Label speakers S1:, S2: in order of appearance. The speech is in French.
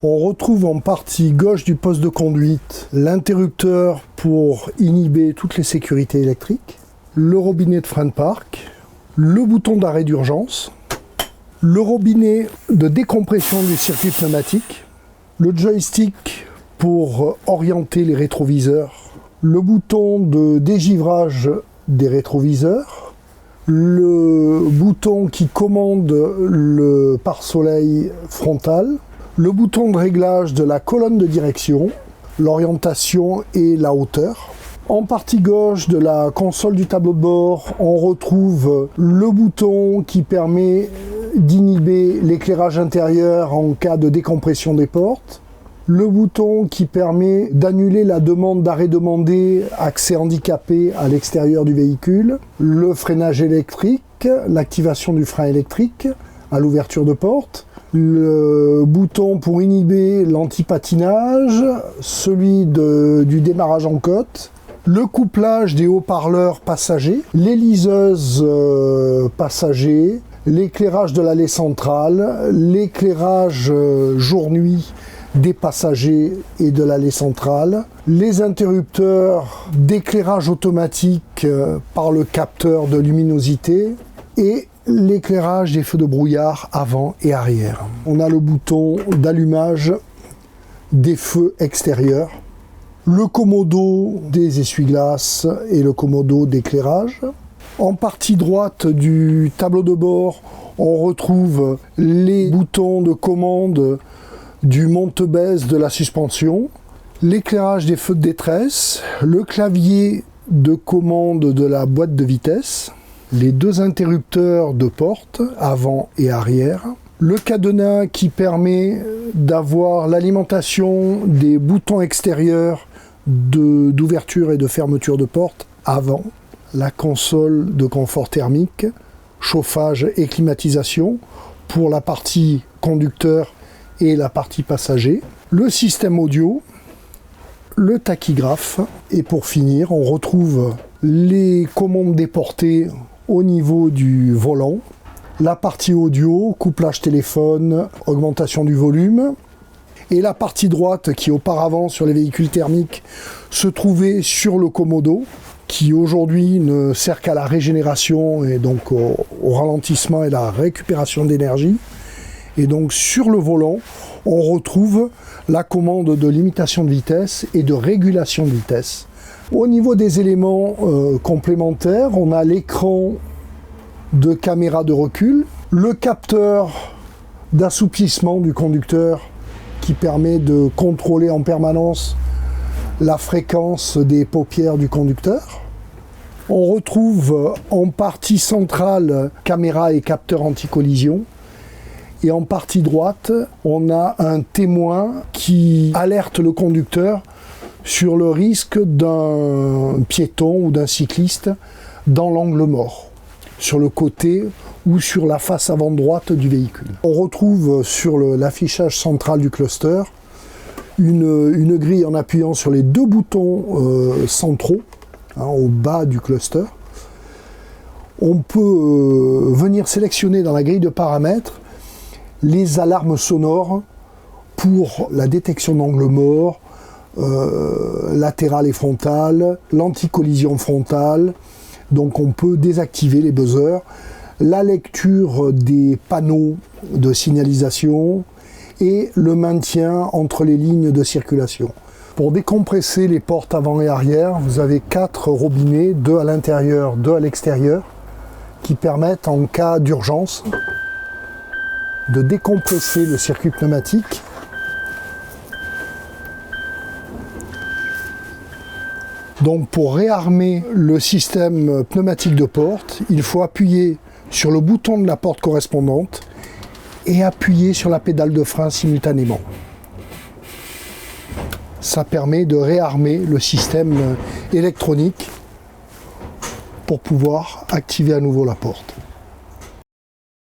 S1: On retrouve en partie gauche du poste de conduite l'interrupteur pour inhiber toutes les sécurités électriques, le robinet de frein de parc, le bouton d'arrêt d'urgence, le robinet de décompression du circuit pneumatique, le joystick pour orienter les rétroviseurs, le bouton de dégivrage des rétroviseurs, le bouton qui commande le pare-soleil frontal, le bouton de réglage de la colonne de direction, l'orientation et la hauteur. En partie gauche de la console du tableau de bord, on retrouve le bouton qui permet d'inhiber l'éclairage intérieur en cas de décompression des portes, le bouton qui permet d'annuler la demande d'arrêt demandé accès handicapé à l'extérieur du véhicule, le freinage électrique, l'activation du frein électrique à l'ouverture de porte, le bouton pour inhiber l'anti-patinage, celui du démarrage en côte, le couplage des haut-parleurs passagers, les liseuses passagers, l'éclairage de l'allée centrale, l'éclairage jour-nuit des passagers et de l'allée centrale, les interrupteurs d'éclairage automatique par le capteur de luminosité et l'éclairage des feux de brouillard avant et arrière. On a le bouton d'allumage des feux extérieurs, le commodo des essuie-glaces et le commodo d'éclairage. En partie droite du tableau de bord, on retrouve les boutons de commande du monte-baisse de la suspension, l'éclairage des feux de détresse, le clavier de commande de la boîte de vitesse, les deux interrupteurs de porte, avant et arrière, le cadenas qui permet d'avoir l'alimentation des boutons extérieurs d'ouverture et de fermeture de porte avant, la console de confort thermique, chauffage et climatisation pour la partie conducteur et la partie passager, le système audio, le tachygraphe et pour finir on retrouve les commandes déportées au niveau du volant, la partie audio, couplage téléphone, augmentation du volume, et la partie droite qui auparavant sur les véhicules thermiques se trouvait sur le commodo, qui aujourd'hui ne sert qu'à la régénération et donc au ralentissement et la récupération d'énergie. Et donc sur le volant, on retrouve la commande de limitation de vitesse et de régulation de vitesse. Au niveau des éléments complémentaires, on a l'écran de caméra de recul, le capteur d'assouplissement du conducteur qui permet de contrôler en permanence la fréquence des paupières du conducteur. On retrouve en partie centrale caméra et capteur anti-collision. Et en partie droite, on a un témoin qui alerte le conducteur sur le risque d'un piéton ou d'un cycliste dans l'angle mort, sur le côté ou sur la face avant droite du véhicule. On retrouve sur l'affichage central du cluster une grille en appuyant sur les deux boutons centraux, au bas du cluster. On peut venir sélectionner dans la grille de paramètres les alarmes sonores pour la détection d'angle mort, latérale et frontale, l'anti-collision frontale. Donc on peut désactiver les buzzers, la lecture des panneaux de signalisation et le maintien entre les lignes de circulation. Pour décompresser les portes avant et arrière, vous avez 4 robinets, 2 à l'intérieur, 2 à l'extérieur, qui permettent en cas d'urgence de décompresser le circuit pneumatique Donc pour réarmer le système pneumatique de porte, il faut appuyer sur le bouton de la porte correspondante et appuyer sur la pédale de frein simultanément. Ça permet de réarmer le système électronique pour pouvoir activer à nouveau la porte.